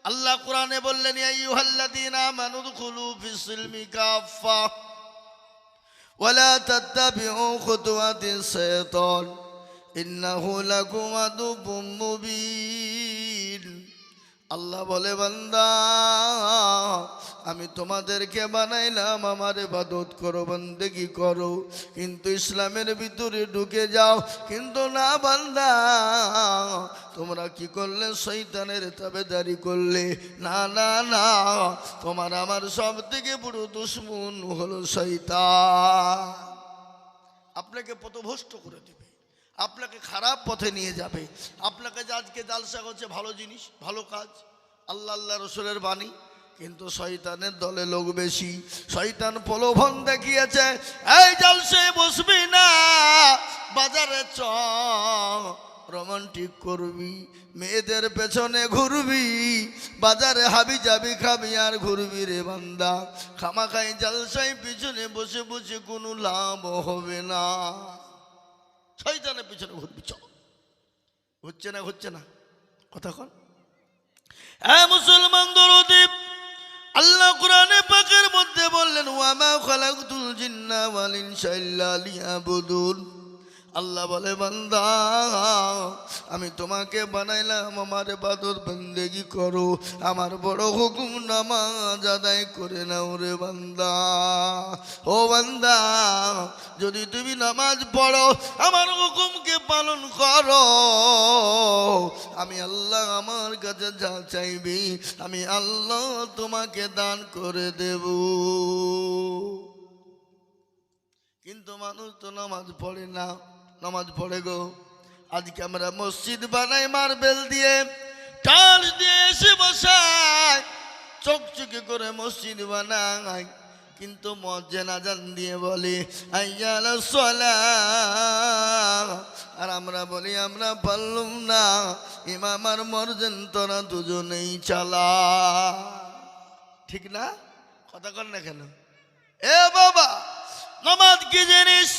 আল্লাহ কোরআনে বললেন, ইয়া আইয়ুহাল্লাযীনা আমানু দুখুলু ফিস-সিলমি কাফা ওয়া লা তাত্তাবিউ খুতুওয়াতিস শাইতান ইন্নাহু লাকুম আদুউম মুবিন। আল্লাহ বলে, বান্দা আমি তোমাদেরকে বানাইলাম আমার ইবাদত করো, বন্দেগি করো, কিন্তু ইসলামের ভিতরে ঢুকে যাও। কিন্তু না বান্দা, তোমরা কি করলে? শয়তানের তাবেদারি করলে। না না না, তোমার আমার সব থেকে বড় দুশমন হলো শয়তান। আপনাকে পথভ্রষ্ট করে দেবে, আপনাকে খারাপ পথে নিয়ে যাবে। আপনাকে যে আজকে জালসা করছে ভালো জিনিস, ভালো কাজ, আল্লাহ আল্লাহ রসুলের বাণী, কিন্তু শয়তানের দলে লোক বেশি। শয়তান প্রলোভন দেখিয়েছে, এই জালসায় বসবি না, বাজারে চ, রোমান্টিক করবি, মেয়েদের পেছনে ঘুরবি, বাজারে হাবি যাবি, খাবি আর ঘুরবি রে বান্দা। খামাখাই জালসায় পিছনে বসে বসে কোনো লাভ হবে না। শয়তানের পিছনে ঘুরবি, চ। হচ্ছে না, হচ্ছে না, কথা কন। হ্যাঁ মুসলমান দরদি, আল্লাহ কোরআনে পাকের মধ্যে বললেন, ওয়া মা খালাকতুল জিন্না ওয়াল ইনসা ইল্লা লিয়াবুদুন। আল্লাহ বলে, বান্দা আমি তোমাকে বানাইলাম আমার ইবাদত বন্দেগি করো, আমার বড় হুকুম নামাজ আদায় করে নাও রে বান্দা। ও বান্দা, যদি তুমি নামাজ পড়ো, আমার হুকুমকে পালন করো, আমি আল্লাহ আমার কাছে যা চাইবি আমি আল্লাহ তোমাকে দান করে দেব। কিন্তু মানুষ তো নামাজ পড়ে না। নামাজ পড়ে গো, আজকে আমরা মসজিদ বানাই মার্বেল দিয়ে, টাইলস দিয়ে, এসে বসাই, চকচকে করে মসজিদ বানাই, কিন্তু মুয়াজ্জিন আযান দিয়ে বলে হাইয়া আলাস সালাহ, আর আমরা বলি আমরা পারলাম না, ইমাম আর মুয়াজ্জিন তোরা দুজনেই চালা। ঠিক না? কথা কর না কেন? এ বাবা, নামাজ কি জিনিস?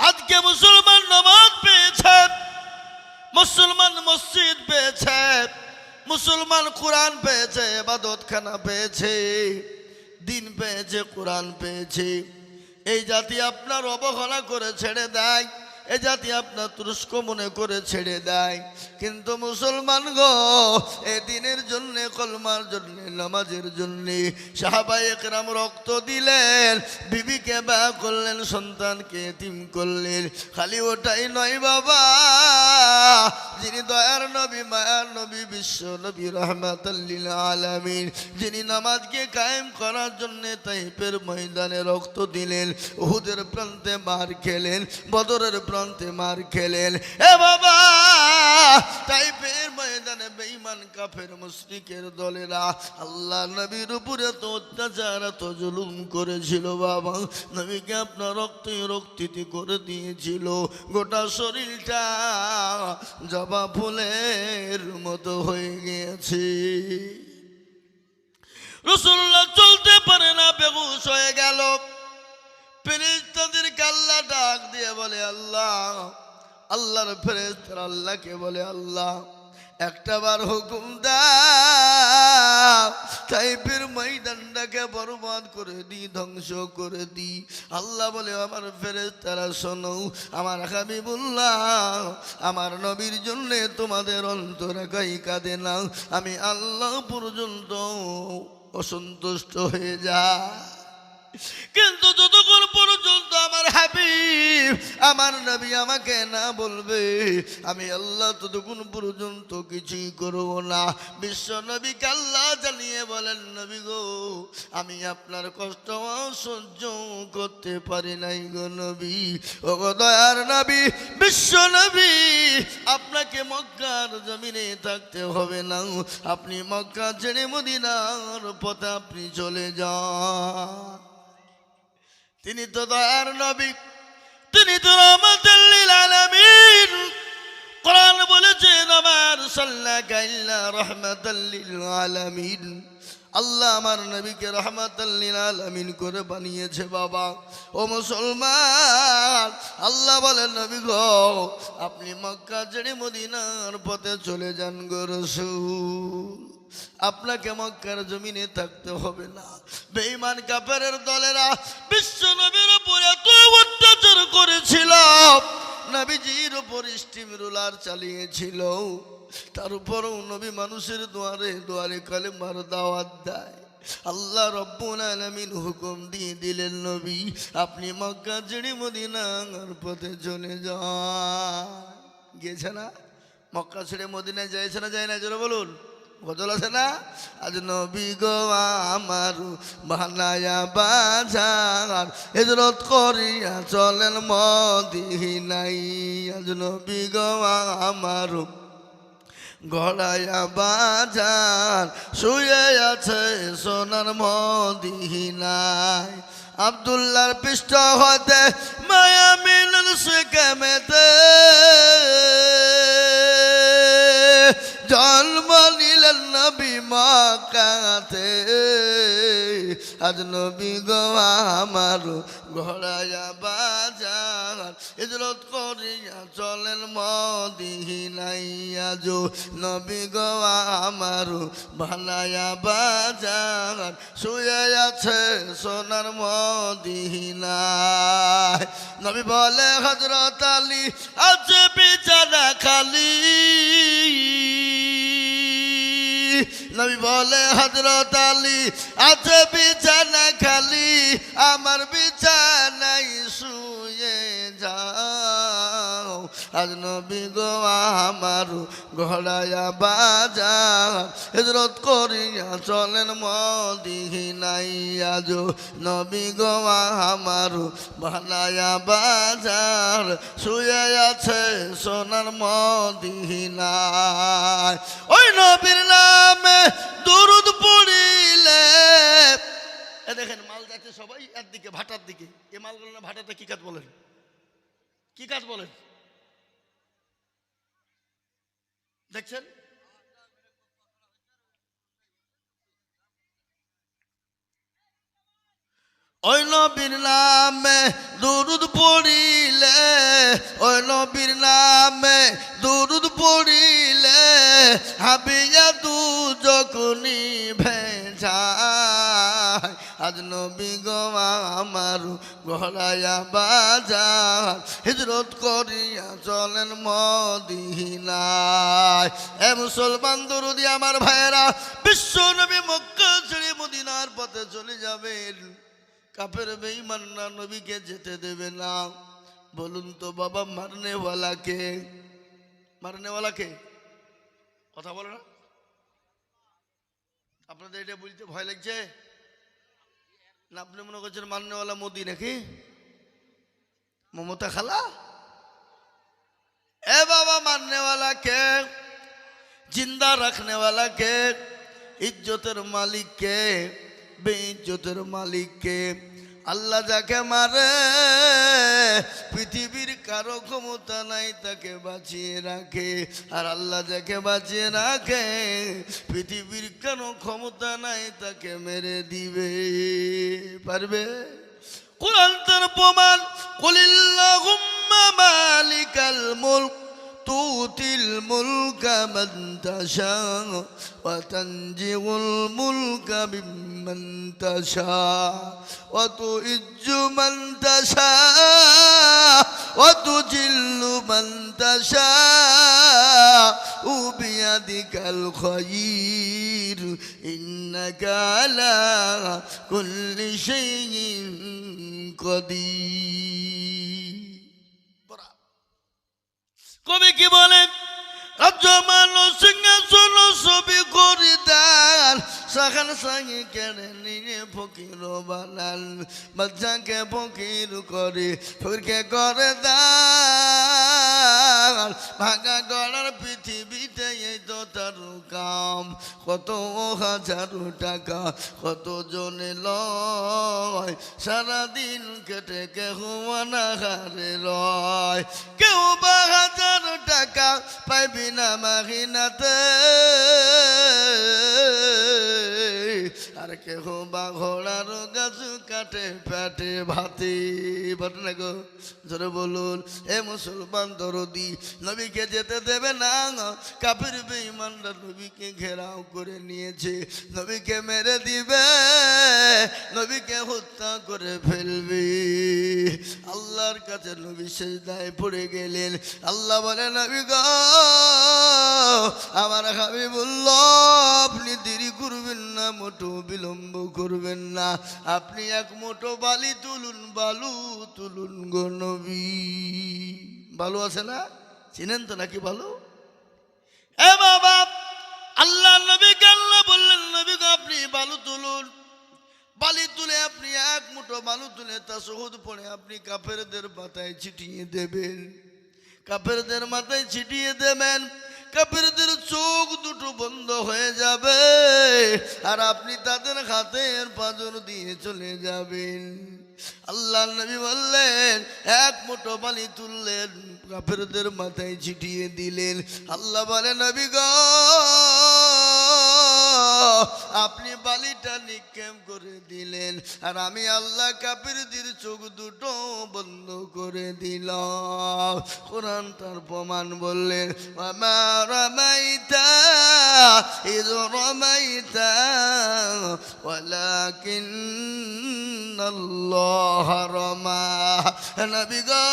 আজকে মুসলমান নামাজ পেয়েছে, মুসলমান মসজিদ পেয়েছে, মুসলমান কোরআন পেয়েছে, ইবাদতখানা পেয়েছে, দিন পেয়েছে, কোরআন পেয়েছে। এই জাতি আপনার অবহেলা করে ছেড়ে দেয়, এই জাতি আপনার তুরস্ক মনে করে ছেড়ে দেয়। কিন্তু মুসলমান গো, এই দিনের জন্য, কলমার জন্য, নামাজের জন্য সাহাবায়ে কেরাম রক্ত দিলেন, বিবিকে বিয়ে করলেন, সন্তানকে এতিম করলেন। খালি ওটাই নয় বাবা, যিনি দয়ার নবী, মায়ার নবী, বিশ্ব নবী, রাহমাতাল লিল আলামিন, যিনি নামাজকে কায়েম করার জন্য তাইফের ময়দানে রক্ত দিলেন, উহুদের প্রান্তে মার খেলেন, বদরের প্রান্তে মার খেলেন। এ বাবা, তাইফের ময়দানে বেঈমান কাফের মুশরিকের দলেরা আল্লাহ নবীর উপরে তো অত্যাচার, তো জুলুম করেছিল বাবা। নবীকে আপনার রক্তি করে দিয়েছিল, গোটা শরীরটা জবা ফুলের মতো হয়ে গিয়েছে। রাসূলুল্লাহ চলতে পারে না, বেহুশ হয়ে গেল। ফেরেশতাদেরকে আল্লাহ ডাক দিয়ে বলে, আল্লাহ, আল্লাহর ফেরেশতারা আল্লাহকে বলে, আল্লাহ একটা বার হুকুম দাও, তাইফের ময়দানটাকে বরবাদ করে দি, ধ্বংস করে দি। আল্লাহ বলে, আমার ফেরেশতারা শোনো, আমার হাবিবুল্লাহ, আমার নবীর জন্য তোমাদের অন্তরে গাই কাঁদে না, আমি আল্লাহ পর্যন্ত অসন্তুষ্ট হয়ে যায়। কিন্তু যতক্ষণ পর্যন্ত আমার হাবিব, আমার নবী আমাকে না বলবে, আমি আল্লাহ ততক্ষণ পর্যন্ত কিছুই করব না। বিশ্ব নবীকে আল্লাহ জানিয়ে বলেন, নবী গো, আমি আপনার কষ্ট সহ্য করতে পারি নাই গো নবী। ও গো দয়ার নবী, বিশ্ব নবী, আপনাকে মক্কার জমিনে থাকতে হবে না, আপনি মক্কা ছেড়ে মদিনার পথে আপনি চলে যান। তিনি তো দয়ার নবী, তিনি তো রাহমাতাল লিল আলামিন। কোরআন বলেছে, ওমা আরসালনাকা ইল্লা রাহমাতাল লিল আলামিন। আল্লাহ আমার নবীকে রাহমাতাল লিল আলামিন করে বানিয়েছে বাবা। ও মুসলমান, আল্লাহ বলেন, নবী গো, আপনি মক্কা ছেড়ে মদিনার পথে চলে যান গো রাসূল। আপনাকে মক্কার জমিনে থাকতে হবে না। বেঈমান কাফেরের দলেরা বিশ্ব নবীর উপর এত অত্যাচার করেছিল, নবীজির উপর স্টিম রোলার চালিয়েছিল, তার উপরও নবী মানুষের দুয়ারে দুয়ারে কালেমার দাওয়াত দেয়। আল্লাহ রব্বুল আলামিন হুকুম দিয়ে দিলেন, নবী আপনি মক্কা ছেড়ে মদিনার পথে চলে যান। গিয়েছে না? মক্কা ছেড়ে মদিনায় যাইছে না, যায় না? জোরে বলুন, গজল আছে না? আজ নবী গো আমার বানায়া বাজার হিজরত করিয়া চলেন মদিনায়। আজ নবী গো আমার গড়ায়া বাজার শুয়ে আছে সোনার মদিনায়। আব্দুল্লাহর পৃষ্ঠ হতে মায়া মিলন সেকেমেতে জন্ম নিলেন নবী মক্কাতে। আজ নবী গো আমার ঘোড়ায়া বাজার হিজরত করিয়া চলেন মদিনায়। আজ নবী গো আমার বানায়া বাজার শুয়ে আছে সোনার মদিনায়। নবী বলে হযরত আলী আছে বিছানা খালি। নবী বলে হযরত আলী আছে বিছানা খালি, আমার বিছানায় শুয়ে যাও। আজ নবী গো আমার ঘোড়ায়া বাজার হিজরত করিয়া চলেন মদিনায়। আজ নবী গো আমার বানায়া বাজার শুয়ে আছে সোনার মদিনায়। ওই নবীর নামে দুরুদ পড়িলে, দেখেন মাল যাচ্ছে সবাই এর দিকে, ভাটার দিকে। এ মালগুলো না ভাটাতে কি কাজ বলেন? কি কাজ বলেন দেখছেন? ওই নবীর নামে দুরুদ পড়িলে, ওই নবীর নামে দুরুদ পড়িলে হাবিয়া দু যখনই ভেজায়। আজ নবী গো আমার ঘোড়ায়া বাজার হিজরত করিয়া চলেন মদিনায়। এ মুসলমান দরুদি আমার ভাইয়েরা, বিশ্ব নবী মক্কা ছেড়ে মদিনার পথে চলে যাবেন। কাফের বেঈমানরা নবীকে যেতে দেবে না। বলুন তো বাবা, মারনেওয়ালাকে, মারনেওয়ালাকে কথা বলে না? আপনাদের এটা বলতে ভয় লাগছে না? আপনি মনে করছেন মারনেওয়ালা মোদি নাকি মমতা খালা? এ বাবা, মারনেওয়ালাকে, জিন্দা রাখনেওয়ালাকে, ইজ্জতের মালিককে, বেইজ্জতের মালিককে। আল্লাহ যাকে মারে পৃথিবীর কারো ক্ষমতা নাই তাকে বাঁচিয়ে রাখে, আর আল্লাহ যাকে বাঁচিয়ে রাখে পৃথিবীর কারো ক্ষমতা নাই তাকে মেরে দিবে। পারবে? কুরআন তার প্রমাণ, কুলিল্লাহুম্মা মালিকাল মুলক তুতিল মুলকা মান তাশা ওয়া তানজিউল মুলকা মিম্মান তাশা ওয়া তুইজ্জু মান তাশা ওয়া তুজিল্লু মান তাশা বিয়াদিকাল খায়র ইন্নাকা আলা কুল্লি শাইইন কাদির। কবি কি বলেন? রাজ্য মানুষ সিংহাসন ছবি করে দেন, সাখান সাঙ্গে কেড়ে নিয়ে ফকির বানান। বাচ্চাকে ফকির করে, ফকিরকে করে দেন। ভাঙা গড়ার পৃথিবীতে এই তো তার কাম। কত হাজার টাকা কত জনে লয়, সারাদিন কেটে কেহ অনাহারে রয়। কেউ বা হাজার টাকা পাইবি না মাহিনাতে, আর আর কেহ বা ঘোড়ার গাছ কাটে পেটে ভাতে বটে না গো, জোরে বলুন। এ মুসলমান দরদি, নবীকে যেতে দেবে না। কাফির বেঈমানরা নবীকে ঘেরাও করে নিয়েছে, নবীকে মেরে দিবে, নবীকে হত্যা করে ফেলবে। আল্লাহর কাছে নবী সিজদায় পড়ে গেলেন। আল্লাহ বলে, নবী গো, আমার হাবিবুল্লাহ, আপনি দেরি করবেন না, মোটো বিলম্ব করবেন না, আপনি এক মুঠো বালি তুলুন, বালু তুলুন গো নবী। বালু আছে না, চিনেন তো নাকি বালু? এ বাবা, আল্লাহ নবীকে আল্লাহ বললেন, নবী গো, আপনি বালু তুলুন। বালি তুলে আপনি এক মুঠো বালু তুলে তাশাহুদ পড়ে আপনি কাফেরদের মাথায় ছিটিয়ে দেবেন, কাফেরদের মাথায় ছিটিয়ে দেবেন। কাফেরদের চোখ দুটো বন্ধ হয়ে যাবে, আর আপনি তাদের হাতের পাঁজর দিয়ে চলে যাবেন। আল্লাহ নবী বললেন, এক মুঠো বালি তুললেন, কাফেরদের মাথায় ছিটিয়ে দিলেন। আল্লাহ বলে, নবী গো, আপনি বালিটা নিক্ষেপ করে দিলেন, আর আমি আল্লাহ কাফেরদের চোখ দুটো বন্ধ করে দিলাম। কোরআন তার প্রমাণ বললেন, ওয়ামা রামাইতা ইয রামাইতা ওয়ালাকিন্নাল্লাহ রামা। নবী গো,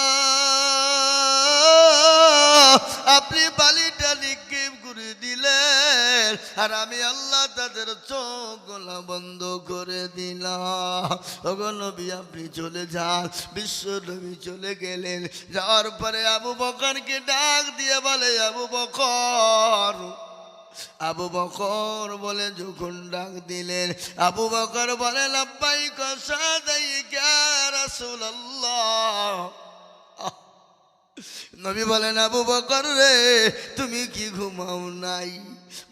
আপনি বালিটা নিক্ষেপ করে দিলেন, আর আমি আল্লাহ তাদের চোখগুলো বন্ধ করে দিলাম। ওগো নবী, আপনি চলে যান। বিশ্ব নবী চলে গেলেন। যাওয়ার পরে আবু বকরকে ডাক দিয়ে বলে, আবু বকর, আবু বকর বলে যখন ডাক দিলেন, আবু বকর বলে, লাব্বাইক সাদাইক ইয়া রাসূলুল্লাহ। নবী বলেন, আবু বকর রে, তুমি কি ঘুমাও নাই?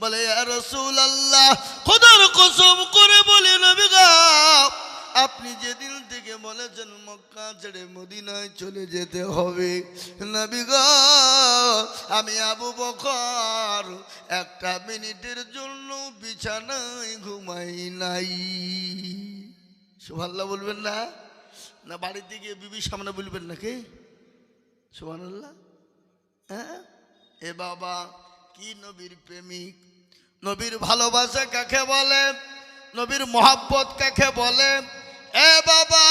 বলে, ইয়া রাসূলুল্লাহ, খোদার কসম করে বলি নবী গো, আপনি যেদিন থেকে বলেছেন মক্কা ছেড়ে মদিনায় চলে যেতে হবে, নবী গো, আমি আবু বকর একটা মিনিটের জন্য বিছানায় ঘুমাই নাই। সুবহানাল্লাহ বলবেন না? না বাড়িতে গিয়ে বিবির সামনে বলবেন নাকি? সুবহানাল্লাহ। হ্যাঁ, এ বাবা, কি নবীর প্রেমিক, নবীর ভালোবাসা কাকে বলে, নবীর মহব্বত কাকে বলে? এ বাবা,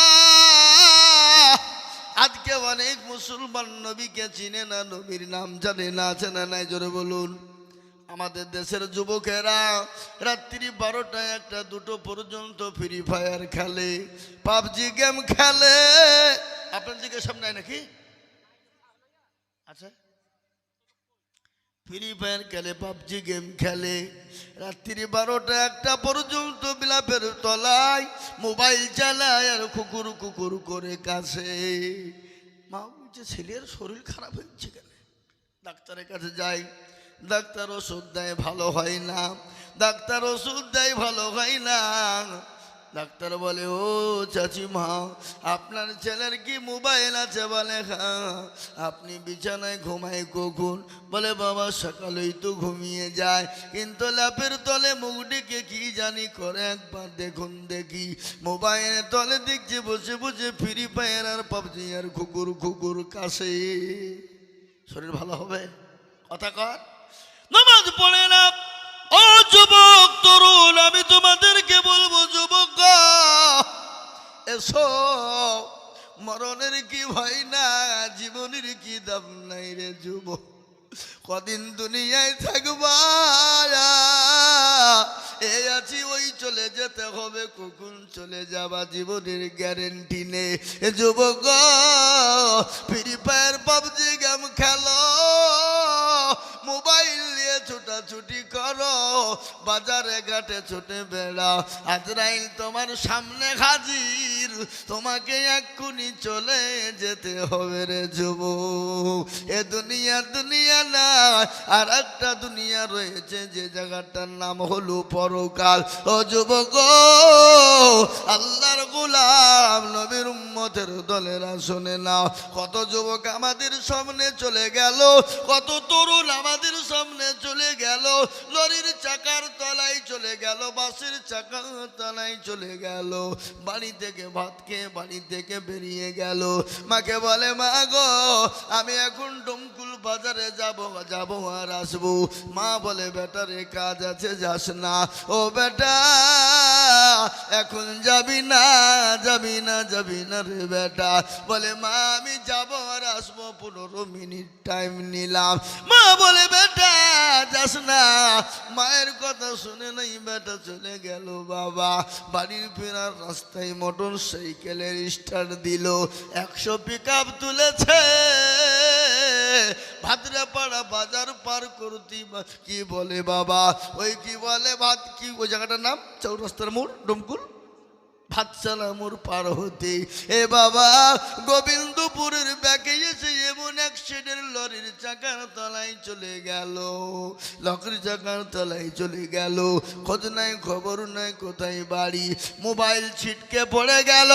আজকে অনেক মুসলমান নবীকে চিনে না, নবীর নাম জানে না। আছে না নাই? জোরে বলুন। আমাদের দেশের যুবকেরা রাত্রি 12টা 1টা 2টো পর্যন্ত ফ্রি ফায়ার খেলে, পাবজি গেম খেলে। আপনার দিকে সামনে নাকি? আচ্ছা, ফ্রি ফায়ার খেলে, পাবজি গেম খেলে, রাত্রি 12টা 1টা পর্যন্ত বিলাপের তলায় মোবাইল চালায় আর কুকুর কুকুর করে কাছে। মা বলছে, ছেলের শরীর খারাপ হচ্ছে কেন? ডাক্তারের কাছে যাই, ডাক্তার ওষুধ দেয়, ভালো হয় না। ডাক্তার ওষুধ দেয়, ভালো হয় না। ডাক্তার বলে, ও চাচিমা, আপনার ছেলের কি মোবাইল আছে? বলে, হ্যাঁ। আপনি বিছানায় ঘুমায় কখন? বলে, বাবা সকালেই তো ঘুমিয়ে যায়, কিন্তু ল্যাপের তলে মুখ ডেকে কি জানি করে, একবার দেখুন দেখি। মোবাইলের তলে দেখছে বসে বসে ফ্রি ফায়ার আর পাবজি আর কুকুর কুকুর কাছে। শরীর ভালো হবে? কথা কর। নামাজ পড়ে না। ও যুবক তরুণ, আমি তোমাদেরকে বলবো, যুবক এসো, মরণের কি ভয় না, জীবনের কি দাম নাই রে যুবক। কদিন দুনিয়ায় থাকবা, এই আছি ওই চলে যেতে হবে, কখন চলে যাবা জীবনের গ্যারেন্টি নেই। যুবক, ফ্রি ফায়ার পাবজি গেম খেলো, মোবাইল নিয়ে ছোটাছুটি করো, বাজারে ঘাটে ছুটে বেড়াও, আজরাইল তোমার সামনে হাজির, তোমাকে এক্ষুনি চলে যেতে হবে রে যুবক। এ দুনিয়া দুনিয়া না, আর একটা দুনিয়া রয়েছে, যে জায়গাটার নাম হলো পরকাল। ও যুবক, আল্লাহর গোলাম নবীর উম্মতের দলেরা শুনে নাও, কত যুবক আমাদের সামনে চলে গেল, কত তরুণ আমাদের সামনে চলে চলে গেল, লরির চাকার তলায় চলে গেল, বাসের চাকার তলায় চলে গেল। বাড়ি থেকে ভাত খেয়ে বাড়ি থেকে বেরিয়ে গেল। মাকে বলে, মা গো আমি এখন ডমকুল বাজারে যাব আর আসবো। মা বলে, বেটা রে কাজ আছে যাস না। ও বেটা এখন যাবি না রে বেটা। বলে, মা আমি যাব আর আসবো, 15 মিনিট টাইম নিলাম। মা বলে, বেটা যাস না। মায়ের কথা শুনে নাই বেটা চলে গেল। বাবা বাড়ির ফেরার রাস্তায় মোটর সাইকেলের স্টার্ট দিল, 100 পিকআপ তুলেছে। ভাদ্রাপাড়া বাজার পার করতে কি বলে বাবা, ওই কি বলে ভাত কি ওই জায়গাটার নাম, চৌরাস্তার মোড়, ডমকুল ভাতশালা মোড় পার হতে এ বাবা গোবিন্দপুরের ব্যাকে এসে এমন অ্যাক্সিডেন্ট, লরির চাকার তলায় চলে গেল, লরির চাকার তলায় চলে গেল। খোঁজ নাই খবর নাই কোথায় বাড়ি, মোবাইল ছিটকে পড়ে গেল।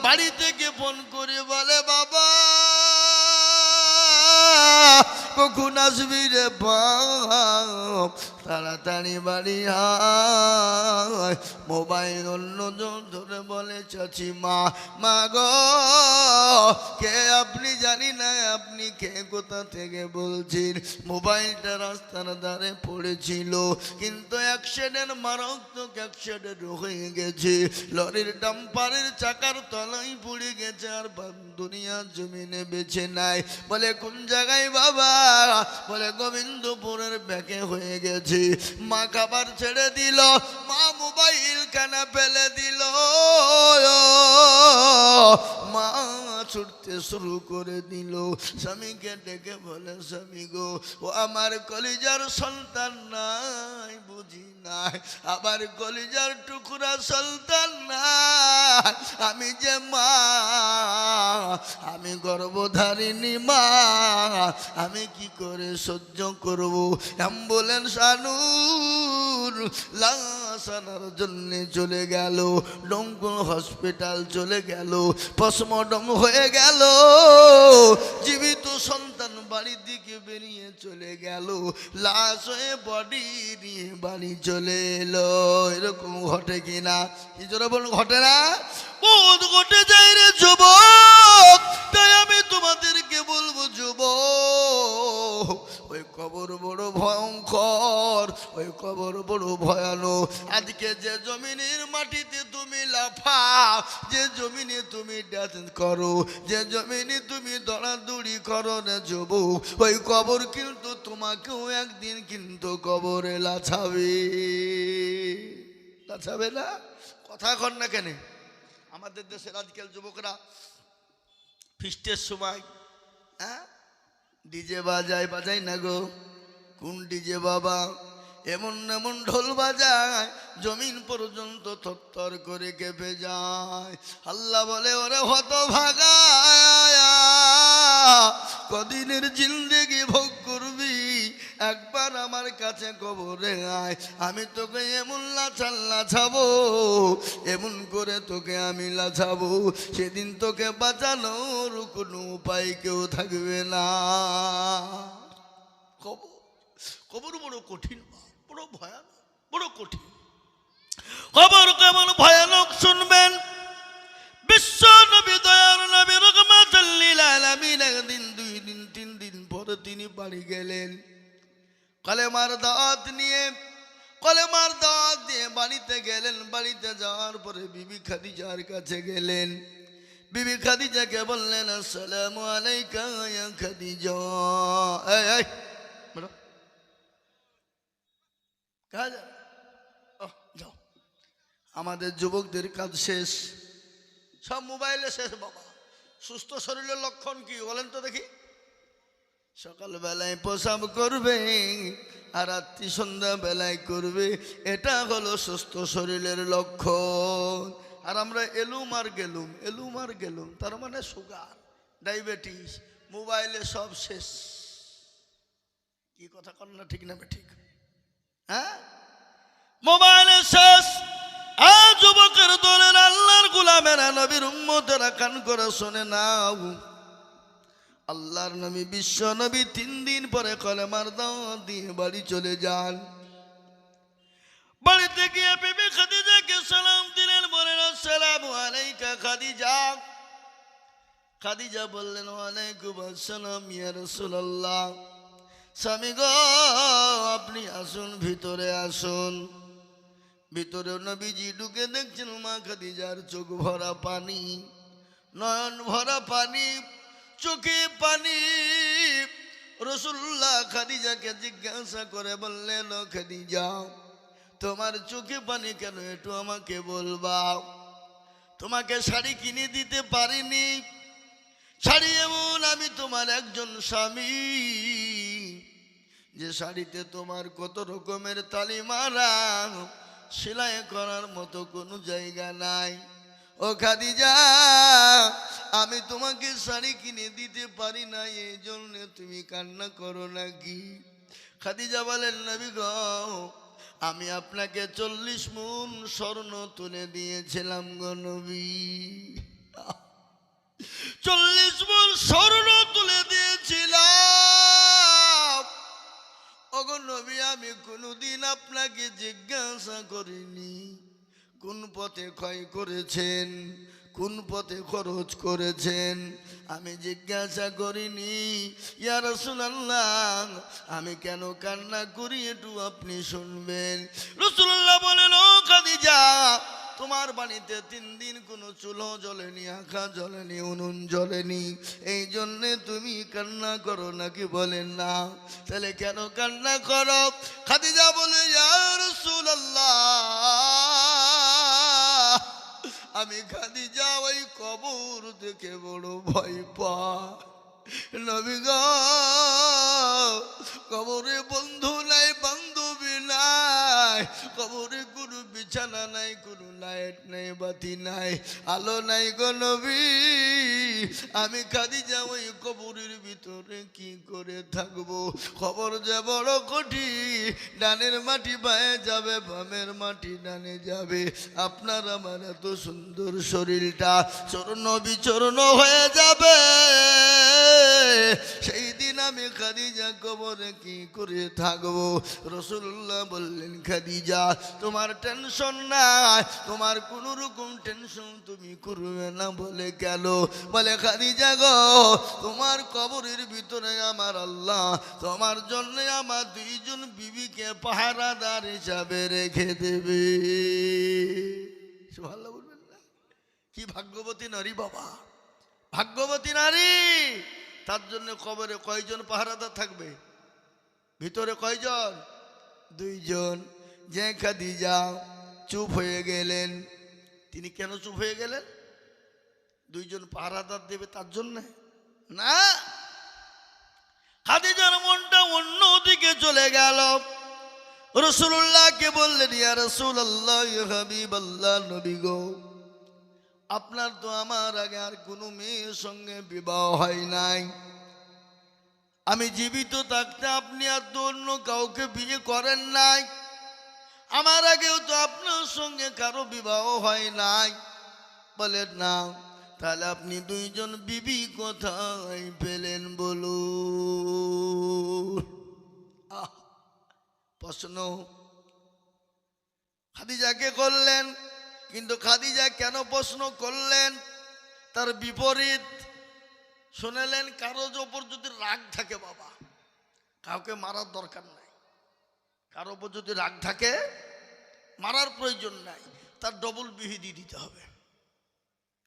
বাড়ি থেকে ফোন করে বলে, বাবা কখন আসবি রে বাপ, তাড়াতাড়ি বাড়ি আয়। মোবাইল অন্যজন ধরে বলে, চাচি মা গো কে আপনি, জানি না আপনি কে, কোথা থেকে বলছেন। মোবাইলটা রাস্তার ধারে পড়েছিল, কিন্তু অ্যাক্সিডেন্ট, মারাত্মক অ্যাক্সিডেন্ট হয়ে গেছে। লরির ডাম্পারের চাকার তলায় পড়ে গেছে, আর দুনিয়ার জমিনে বেঁচে নাই। বলে, কোন জায়গায় বাবা? বলে, গোবিন্দপুরের ব্যাকে হয়ে গেছে। মা খাবার ছেড়ে দিল, মা মোবাইল কানা ফেলে দিল, মা ছুটতে শুরু করে দিল। স্বামীকে ডেকে বলে, স্বামী গো ও আমার কলিজার সন্তান নাই বুঝি নাই, আবার কলিজার টুকরা সন্তান নাই, আমি যে মা, আমি গর্ভধারিণী মা, আমি কি করে সহ্য করব? অ্যাম্বুলেন্স আনুন, লাশ আনার জন্য চলে গেল, ডমকুল হসপিটাল চলে গেল, পোস্টমর্টম হয়ে গেল। জীবিত সন্তান বাড়ির দিকে বেরিয়ে চলে গেল, লাশ হয়ে বডি নিয়ে বাড়ি চলে এলো। এরকম ঘটে কিনা? কি জোরে বলুন, ঘটে না? বহুত ঘটে যায় রে যুবক। তাই আমি তোমাদেরকে বলবো যুবক, ওই কবর বড় ভয়ঙ্কর, ওই কবর বড় ভয়ানক। আজকে যে জমিনের মাটিতে তুমি লাফাও, যে জমিনে তুমি ডান্স করো, যে জমিনে তুমি দৌড়াদৌড়ি করো না যুবক, ওই কবর কিন্তু তোমাকেও একদিন কিন্তু কবরে লাছাবে। লাছাবে না? কথা কর না কেন? আমাদের দেশের আজকাল যুবকরা ফিস্টের সময় ডিজে বাজায় না গো। কোন ডিজে বাবা? এমন এমন ঢোল বাজায় জমিন পর্যন্ত থরথর করে কেঁপে যায়। আল্লাহ বলে, ওরে হতভাগা, কদিনের জিন্দেগি ভোগ করবি, একবার আমার কাছে কবরে আয়, আমি তোকে এমন লাছাবো, এমন করে তোকে আমি লাছাবো, সেদিন তোকে বাঁচানোর কোনো উপায় কেউ থাকবে না। কবর বড় কঠিন, বড় ভয়ানক, বড় কঠিন। খবর কেমন ভয়ানক শুনবেন। বিশ্ব নবী দয়ার নবী রহমাতুল লিল আলামিন একদিন, 2 দিন 3 দিন পরে তিনি বাড়ি গেলেন। কলেমার দাওয়াত দিয়ে বাড়িতে গেলেন। বাড়িতে যাওয়ার পরে বিবি খাদিজার কাছে গেলেন। বিবি খাদিজাকে বললেন, আসসালামু আলাইকা ইয়া খাদিজা। এই বলো, কাজ যাও, আমাদের যুবকদের কাজ শেষ, সব মোবাইলে শেষ। বাবা সুস্থ শরীরের লক্ষণ কি বলেন তো দেখি? সকালবেলায় প্রসাব করবে আর রাত্রি সন্ধ্যা বেলায় করবে, এটা হলো সুস্থ শরীরের লক্ষণ। আর আমরা এলুম আর গেলুম, তার মানে সুগার, ডায়াবেটিস, মোবাইলে সব শেষ। কি কথা কন না? ঠিক না ঠিক? হ্যাঁ, মোবাইলে শেষ। আর যুবকের দলের আল্লাহর গোলামেরা, নবীর উম্মতেরা কান করে শোনে নাও। আল্লাহর নবী বিশ্ব নবী 3 দিন পরে কলেমার দাওয়াত দিয়ে বাড়ি চলে যান। বাড়িতে গিয়ে বিবি খাদিজাকে সালাম দিলেন, বলেন আসসালামু আলাইকা খাদিজা। খাদিজা বললেন ওয়ালাইকুম আসসালাম ইয়া রাসূলুল্লাহ। স্বামী গো আপনি আসুন, ভিতরে আসুন। ভিতরে নবীজি ঢুকে দেখছেন মা খাদিজার চোখ ভরা পানি, নয়ন ভরা পানি, চোখে পানি। রাসূলুল্লাহ খাদিজাকে জিজ্ঞাসা করে বললেন ও খাদিজা তোমার চোখে পানি কেন, একটু আমাকে বলবা। তোমাকে শাড়ি কিনে দিতে পারিনি, শাড়ি এমন আমি তোমার একজন স্বামী যে শাড়িতে তোমার কত রকমের তালি মারা, সেলাই করার মতো কোনো জায়গা নাই। ও খাদিজা আমি তোমাকে শাড়ি কিনে দিতে পারি না, এই জন্য তুমি কান্না করো নাকি? খাদিজা বলেন নবী গো আমি আপনাকে 40 মণ স্বর্ণ তুলে দিয়েছিলাম গো নবী। 40 মণ স্বর্ণ তুলে দিয়েছিলাম। ওগো নবী আমি কোনোদিন আপনাকে জিজ্ঞাসা করিনি কোন পথে ক্ষয় করেছেন, কোন পথে খরচ করেছেন, আমি জিজ্ঞাসা করিনি। ইয়া রাসূলুল্লাহ আমি কেন কান্না করি একটু আপনি শুনবেন। রাসূলুল্লাহ বলেন ও খাদিজা তোমার বাড়িতে 3 দিন কোনো চুলো জ্বলেনি, আঁখা জ্বলেনি, উনুন জ্বলেনি, এই জন্যে তুমি কান্না করো নাকি? বলেন না। তাহলে কেন কান্না করো? খাদিজা বলে ইয়া রাসূলুল্লাহ আমি খাদিজা ওই কবর দেখে বড় ভয় পাই। নবী গো কবরে বন্ধু নাই, বান্ধবী নাই, কবরে কোনো বিছানা নাই, কোনো লাইট নাই, বাতি নাই, আলো নাই গো নবী। আমি খাদিজা ওই কবরের ভিতরে কি করে থাকবো? খবর যে বড় কঠিন, ডানের মাটি বায়ে যাবে, বামের মাটি ডানে যাবে। আপনার আমার এত সুন্দর শরীরটা চূর্ণ বিচূর্ণ হয়ে যাবে। সেই দিন আমি খাদিজা কবরে কি করে থাকবো? রাসূলুল্লাহ বললেন খাদিজা তোমার টেনশন নাই, তোমার কোন রকম টেনশন তুমি করবে না। বলে কেন? বলে খাদিজা গো তোমার কবরের ভিতরে আমার আল্লাহ তোমার জন্য আমার 2 জন বিবিকে পাহারাদার হিসাবে রেখে দেবে। সুবহানাল্লাহ বলবেন না? কি ভাগ্যবতী নারী বাবা, ভাগ্যবতী নারী। তার জন্য কবরে কয়জন পাহারাদার থাকবে? ভিতরে কয়জন? 2 জন। যে খাদিজা চুপ হয়ে গেলেন, তিনি কেন চুপ হয়ে গেলেন? 2 জন পাহারাদার দেবে তার জন্য না, খাদিজার মনটা অন্যদিকে চলে গেল। রাসূলুল্লাহকে বললেন ইয়া রাসূলুল্লাহ ইয়া হাবিবাল্লাহ নবী গো আপনার তো আমার আগে আর কোনো মেয়ের সঙ্গে বিবাহ হয় নাই, আমি জীবিত থাকতে আপনি আর তো অন্য কাউকে বিয়ে করেন নাই, আমার আগেও তো আপনার সঙ্গে কারো বিবাহ হয় নাই। বলে না, তাহলে আপনি 2 জন বিবি কোথায় পেলেন বলুন? প্রশ্ন খাদিজাকে করলেন, কিন্তু খাদিজা কেন প্রশ্ন করলেন তার বিপরীত শুনলেন। কারো ওপর যদি রাগ থাকে বাবা, কাউকে মারার দরকার নাই। কারো ওপর যদি রাগ থাকে মারার প্রয়োজন নাই, তার ডবল বিহিদি দিতে হবে।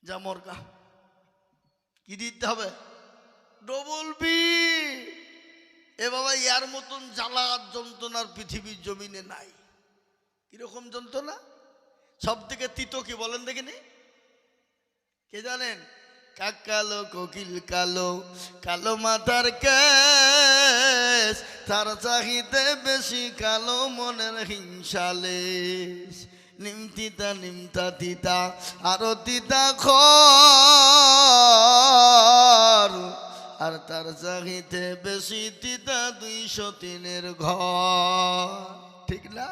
যা মরগা কি দিতে হবে? Double B. এ বাবা ইয়ার মতন জ্বালা যন্ত্রণার পৃথিবীর জমিনে নাই। কিরকম যন্ত্রণা? সব থেকে তিতো কি বলেন দেখিনি? কে জানেন? কাক কালো, কোকিল কালো, কালো মাথার কেশ, তার চাহিতে বেশি কালো মনের হিংসালেশ। নিমতিতা নিমতা তিতা আরো তিতা খর, আর তার চাহিতে বেশি তিতা 203 ঘর। ঠিক না?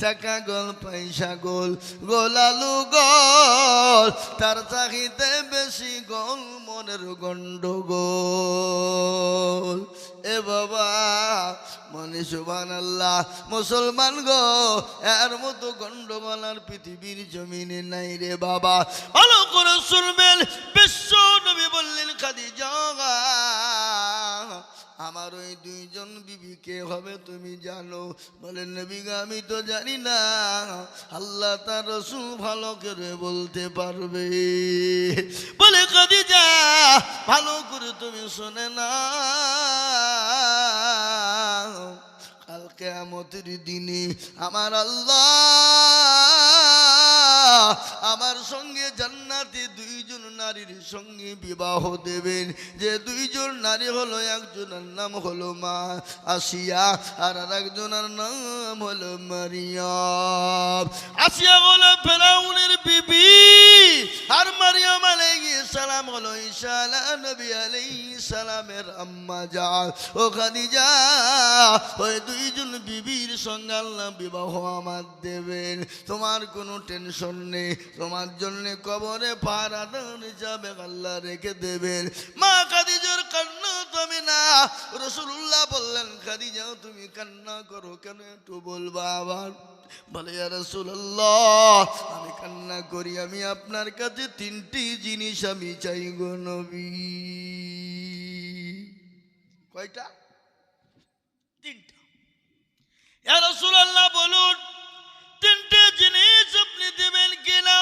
চাকা গোল পয়সা গোল গোলালু গোল তার চাহিতে বেশি গোল মনের গন্ডগোল এ বাবা মনে সুবহানাল্লাহ মুসলমান গো এর মতো গন্ডগোল আর পৃথিবীর জমিনে নাই রে বাবা ভালো করে শুনবেন বিশ্ব নবী বললেন খাদিজা আমার ওই দুইজন বিবি কে হবে তুমি জানো বলেন নবী গো আমি তো জানি না আল্লাহ তার রাসূল ভালো করে বলতে পারবে বলে খাদিজা ভালো করে তুমি শুনে না কাল কিয়ামতের দিনে আমার আল্লাহ আমার সঙ্গে জান্নাতে দুইজন নারীর সঙ্গে বিবাহ দেবেন যে দুইজন নারী হলো একজনের নাম হলো মা আসিয়া আর আরেকজনের নাম হলো মারিয়াম আসিয়া হলো ফেরাউনের বিবি আর মারিয়াম আলাইহিস সালাম হলো ঈসা নবী আলাইহিস সালামের আম্মা জান ও খাদিজা ওই দুইজন বিবির সঙ্গে আল্লাহ বিবাহ আমার দেবেন তোমার কোনো টেনশন নেই তোমার জন্য কবরে পাহারাদার যাবে আল্লাহ রেখে দেবেন মা খাদিজার কান্না তুমি না রাসূলুল্লাহ বললেন খাদিজা তুমি কান্না করো কেন একটু বলবা আবার বলে ইয়া রাসূলুল্লাহ আমি কান্না করি আমি আপনার কাছে তিনটি জিনিস আমি চাই গো নবী কয়টা তিনটা ইয়া রাসূলুল্লাহ বলুন তিনটে জিনিস আপনি দেবেন কিনা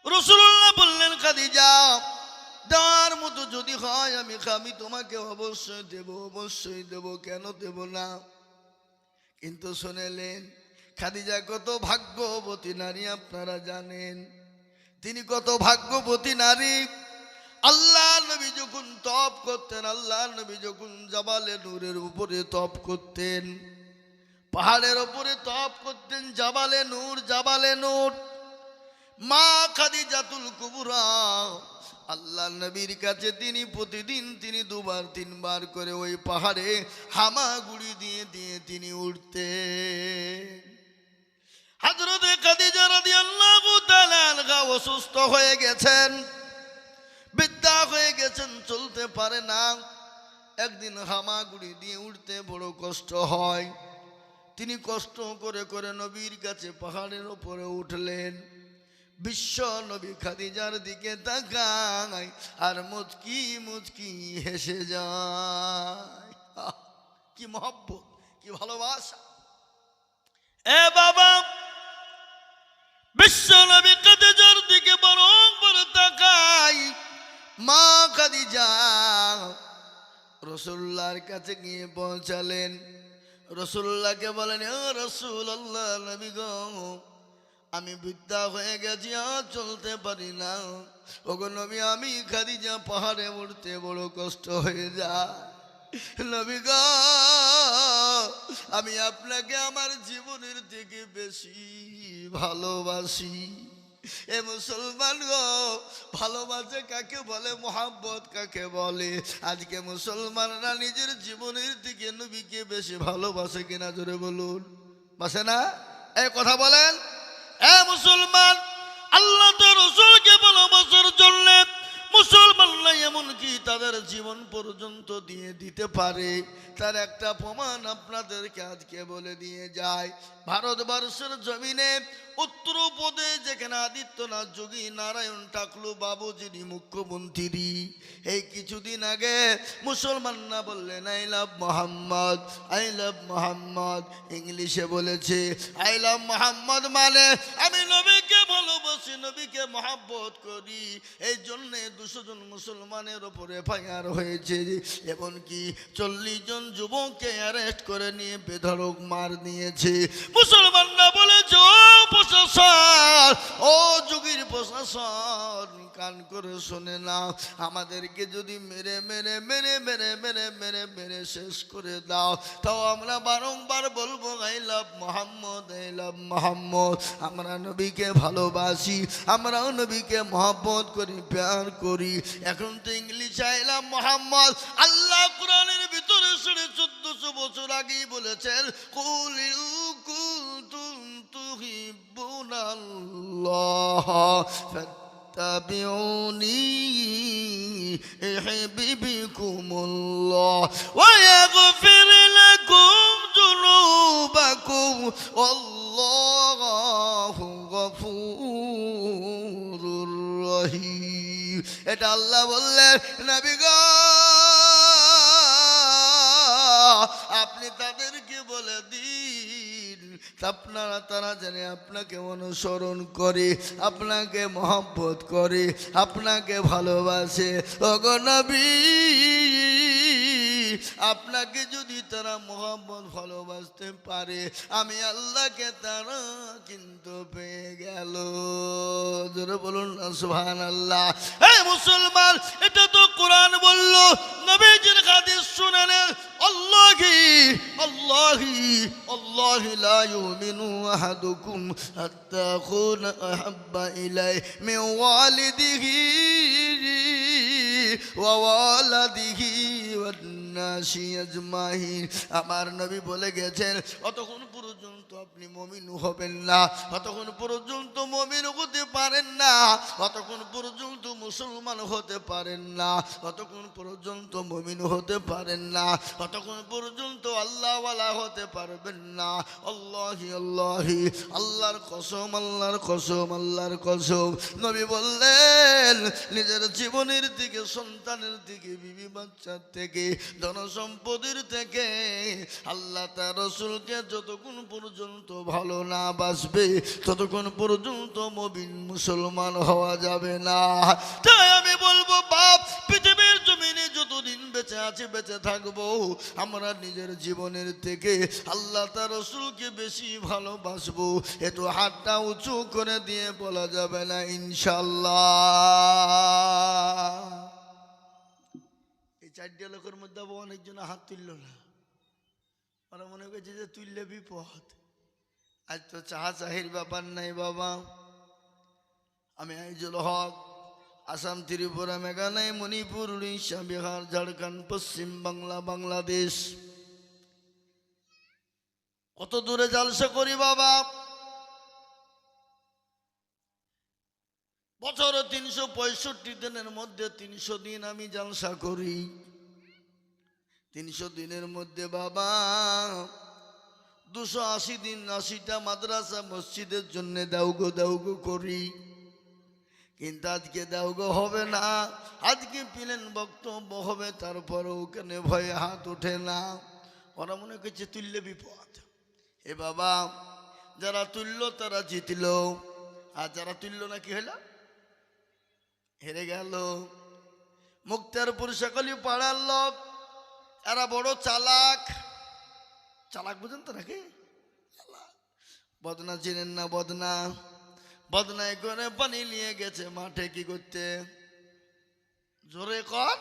রাসূলুল্লাহ বললেন খাদিজা দেওয়ার মতো যদি হয় আমি তোমাকে অবশ্যই দেব কেন দেব না কিন্তু শুনেলেন খাদিজা কত ভাগ্যবতী নারী আপনারা জানেন তিনি কত ভাগ্যবতী নারী আল্লাহ নবী যখন তপ করতেন আল্লাহ নবী যখন জাবালে নূরের উপরে তপ করতেন পাহাড়ের উপরে তপ করতেন জাবালে নূর মা খাদিজাতুল কুবরা আল্লাহ নবীর কাছে তিনি প্রতিদিন তিনি দুবার তিনবার করে ওই পাহাড়ে হামাগুড়ি দিয়ে তিনি উঠতেন হযরত খাদিজা রাদিয়াল্লাহু তাআলা আনহা অসুস্থ হয়ে গেছেন বৃদ্ধা হয়ে গেছেন চলতে পারে না একদিন হামাগুড়ি দিয়ে উঠতে বড় কষ্ট হয় তিনি কষ্ট করে করে নবীর কাছে পাহাড়ের উপরে উঠলেন বিশ্ব নবী খাদিজার দিকে তাকায় আর মুচকি হেসে যায় কি মহব্বত কি ভালোবাসা এ বাবা বিশ্ব নবী খাদিজার দিকে বড় তাকায় মা খাদিজা রাসূলুল্লাহর কাছে গিয়ে পৌঁছালেন রাসূলুল্লাহকে বলেন ও রাসূলুল্লাহ নবী গো আমি বৃদ্ধা হয়ে গেছি আর চলতে পারি না ওগো নবী আমি খাদিজা পাহাড়ে উঠতে বড় কষ্ট হয়ে যায় নবী গো আমি আপনাকে আমার জীবনের থেকে বেশি ভালোবাসি এ মুসলমান গো ভালোবাসে কাকে বলে মহব্বত কাকে বলে আজকে মুসলমানরা নিজের জীবনের থেকে নবীকে বেশি ভালোবাসে কিনা জোরে বলুন বাসে না এই কথা বলেন এ মুসলমান আল্লাহ তার রাসূলকে ভালোবাসার জন্য মুসলমানরা এমনকি তাদের জীবন পর্যন্ত দিয়ে দিতে পারে তার একটা প্রমাণ আপনাদেরকে আজকে বলে দিয়ে যায় ভারতবর্ষের জমিনে উত্তরপ্রদেশ যেখানে আদিত্যনাথ যোগী নারায়ণ টাকলু বাবু যিনি মুখ্যমন্ত্রী এই কিছুদিন আগে মুসলমানরা বললেন আই লাভ মোহাম্মদ ইংলিশে বলেছে আই লাভ মোহাম্মদ মানে আমি নবীকে ভালোবাসি নবীকে মহব্বত করি এই জন্যে 200 জন মুসলমানের ওপরে এফআইআর হয়েছে এমনকি 40 জন যুবককে অ্যারেস্ট করে নিয়ে বেধড়ক মার দিয়েছে মুসলমানরা বলেছে ও যুগীর প্রশাসন শোন, কান করে শোনে না। আমাদেরকে যদি মেরে মেরে মেরে মেরে মেরে মেরে মেরে শেষ করে দাও, তাও আমরা বারংবার বলবো I love Mohammad, I love Mohammad. আমরা নবীকে ভালোবাসি, আমরাও নবীকে মহব্বত করি, প্যার করি। এখন তো ইংলিশ আই লাভ মোহাম্মদ। আল্লাহ কোরআনের ভিতরে 1450 বছর আগেই বলেছেন, কুল ইন কুনতুম তুহিব্বুনাল্লাহ ফাত্তাবিউনি ইউহিব্বুকুমুল্লাহ ওয়া ইয়াগফির লাকুম যুনুবাকুম আল্লাহু গফুরুর রহিম। এটা আল্লাহ বললেন, নবী গো আপনি তাদেরকে বলে দিন, আপনারা তারা জানে আপনাকে অনুসরণ করে, আপনাকে মহব্বত করে, আপনাকে ভালোবাসে। ওগো নবী, আপনাকে যদি তারা মহব্বত ভালোবাসতে পারে, আমি আল্লাহকে তারা কিন্তু পেয়ে গেল। জোরে বলুন না সুবহানাল্লাহ। এই মুসলমান, এটা তো কোরআন বলল, নবীজির হাদিস শুনে নেন। আল্লাহি আল্লাহি আল্লাহি লা ইউমিনু আহাদুকুম হাত্তা আকুনা আহাব্বা ইলাইহি মিন ওয়ালিদিহি ওয়া ওয়ালাদিহি ওয়ান নাসি আজমাইন। আমার নবী বলে গেছেন, অতক্ষণ পর্যন্ত আপনি মুমিন হবেন না, অতক্ষণ পর্যন্ত মুমিন হতে পারেন না, অতক্ষণ পর্যন্ত মুসলমান হতে পারেন না, অতক্ষণ পর্যন্ত মুমিন হতে পারেন না, অতক্ষণ পর্যন্ত আল্লাহওয়ালা হতে পারবেন না। আল্লাহি আল্লাহি, আল্লাহর কসম, আল্লাহর কসম, আল্লাহর কসম। নবী বললেন, নিজের জীবনের থেকে, সন্তানের থেকে, বিবি বাচ্চার থেকে, ধনসম্পদের থেকে আল্লাহ তার রাসূলকে যতক্ষণ পর্যন্ত ভালো না বাসবে, ততক্ষণ পর্যন্ত মুমিন মুসলমান হওয়া যাবে না। তাই আমি বলবো, বাপ পৃথিবীর জমিনে যতদিন বেঁচে আছে, বেঁচে থাকবো, আমরা নিজের জীবনের থেকে আল্লাহ তার রাসূলকে বেশি ভালোবাসবো। এত হাতটা উঁচু করে দিয়ে বলা যাবে না ইনশাআল্লাহ। এই 4টা লোকের মধ্যে অনেকজন হাত তুলল না, ওরা মনে করছে যে তুললে বিপদ। আজ তো চাহির ব্যাপার নাই বাবা। আমি আইজুল হক, আসাম, ত্রিপুরা, মেঘালয়, মণিপুর, উড়িষ্যা, বিহার, ঝাড়খণ্ড, পশ্চিম বাংলা, বাংলাদেশ, কত দূরে জালসা করি বাবা। বছরে 365 দিনের মধ্যে 300 দিন আমি জালসা করি। 300 দিনের মধ্যে বাবা 280 দিন 80টা মাদ্রাসা মসজিদের জন্য দাউগো করি। কিন্তু আজকে দাউগো হবে না, আজকে প্লেন বক্তব্য হবে, তারপরেও ওখানে ভয়ে হাত ওঠে না। ওরা মনে করছে তুললে বিপদ। এ বাবা, যারা তুলল তারা জিতল, আর যারা তুলল না কি হলো? হেরে গেল। মুক্তারপুর সকলি পাড়ার লোক, এরা বড় চালাক। চালাক বুঝেন তো নাকি? বদনা চিনেন না? বদনা, বদনায় করে পানি নিয়ে গেছে মাঠে কি করতে? জোরে কর।